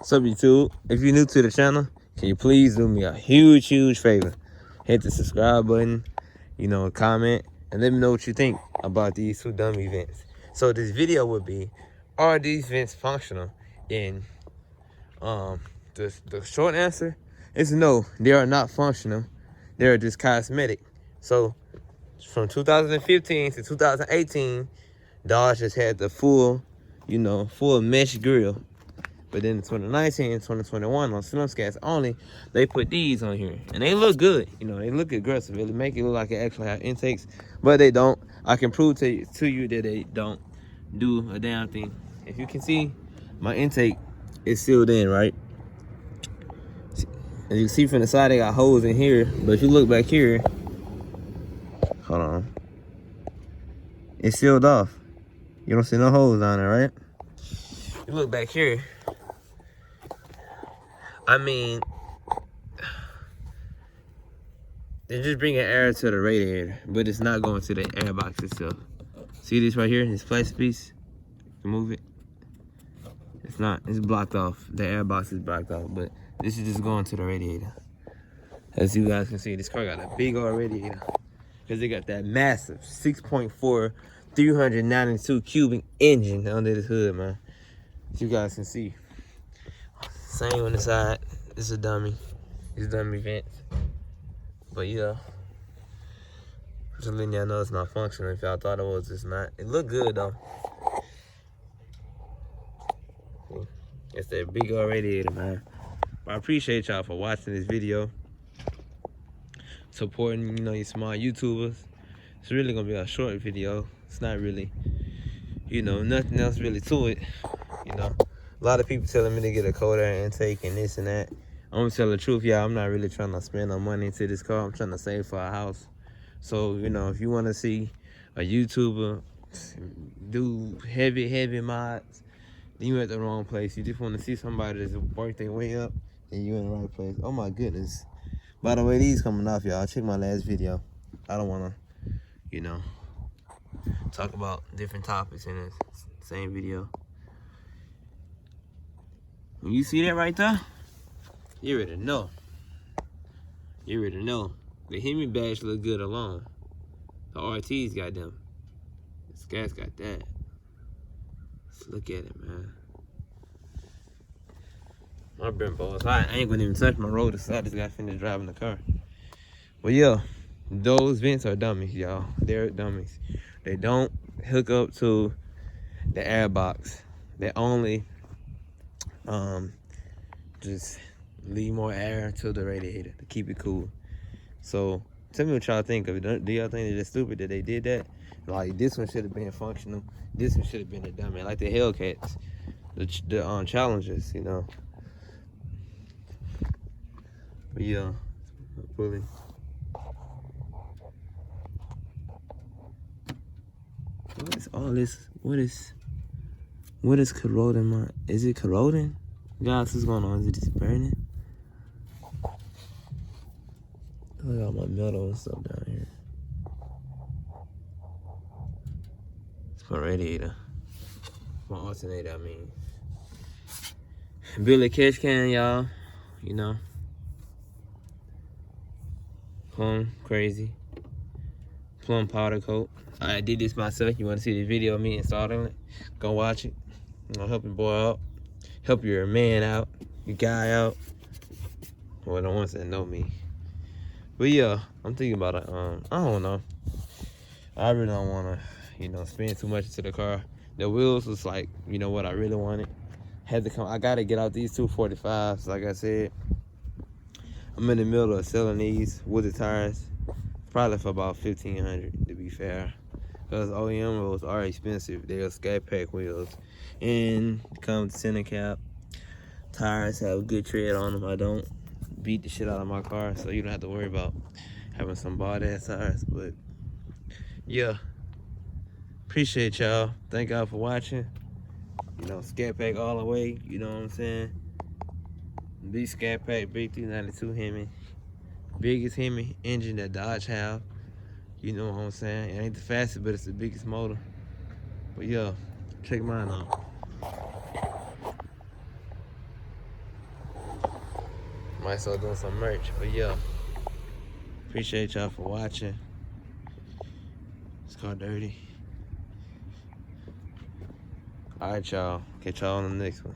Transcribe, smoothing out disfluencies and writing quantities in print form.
So YouTube, if you're new to the channel, can you please do me a huge favor? Hit the subscribe button, comment, and let me know what you think about these two dummy vents. So this video would be, are these vents functional? And the short answer is no, they are not functional. They are just cosmetic. So from 2015 to 2018, Dodge just had the full mesh grill. But then in 2019 and 2021 on Slim Scats only, they put these on here. And they look good. They look aggressive. They make it look like it actually have intakes. But they don't. I can prove to you that they don't do a damn thing. If you can see, my intake is sealed in, right? As you can see from the side, they got holes in here. But if you look back here, hold on. It's sealed off. You don't see no holes on it, right? You look back here. I mean, they're just bringing air to the radiator, but it's not going to the air box itself. See this right here, this plastic piece? You move it. It's not, it's blocked off. The air box is blocked off, but this is just going to the radiator. As you guys can see, this car got a big old radiator because it got that massive 6.4, 392 cubic engine under this hood, man. As you guys can see. Same on the side. It's a dummy. It's dummy vents. But yeah, just letting y'all know it's not functional. If y'all thought it was, it's not. It looked good though. It's that big old radiator, man. But I appreciate y'all for watching this video, supporting your small YouTubers. It's really gonna be a short video. It's not really, nothing else really to it. A lot of people telling me to get a cold air intake and this and that. I'm gonna tell the truth, y'all. I'm not really trying to spend no money into this car. I'm trying to save for a house. So, if you want to see a YouTuber do heavy mods, then you at the wrong place. You just want to see somebody that's worked their way up, then you in the right place. Oh my goodness. By the way, these coming off, y'all. Check my last video. I don't want to, talk about different topics in this same video. When you see that right there, you already know. You already know. The Hemi badge look good alone. The RT's got them. The Scats got that. Let's look at it, man. My Brembo, so I ain't gonna even touch my rotor, so I just got finished driving the car. But yeah, those vents are dummies, y'all. They're dummies. They don't hook up to the air box. They only just leave more air to the radiator to keep it cool. So tell me what y'all think of it. Do y'all think that it's stupid that they did that? Like, this one should have been functional. This one should have been a dummy, like the Hellcats, the Challengers, But yeah, fully. What is all this? What is corroding is it corroding? Guys, what's going on? Is it just burning? Look at all my metal and stuff down here. It's my radiator. My alternator, I mean. Billy catch can, y'all. Plum crazy. Plum powder coat. I did this myself. You want to see the video of me installing it? Go watch it. I'll help your boy out. Help your man out. Your guy out. Well, the ones that know me. But yeah, I'm thinking about it. I don't know. I really don't want to, spend too much into the car. The wheels was like, what I really wanted. Had to come. I got to get out these 245s, like I said. I'm in the middle of selling these with the tires. Probably for about $1,500, to be fair. Because OEM wheels are expensive. They're Scatpack wheels. And come center cap. Tires have good tread on them. I don't beat the shit out of my car, so you don't have to worry about having some bald ass tires. But yeah, appreciate y'all. Thank y'all for watching. Scatpack all the way. You know what I'm saying? Big Scatpack, big 392 Hemi. Biggest Hemi engine that Dodge have. You know what I'm saying? It ain't the fastest, but it's the biggest motor. But yeah, check mine out. Might start doing some merch. But yeah, appreciate y'all for watching. It's called Dirty. Alright, y'all. Catch y'all on the next one.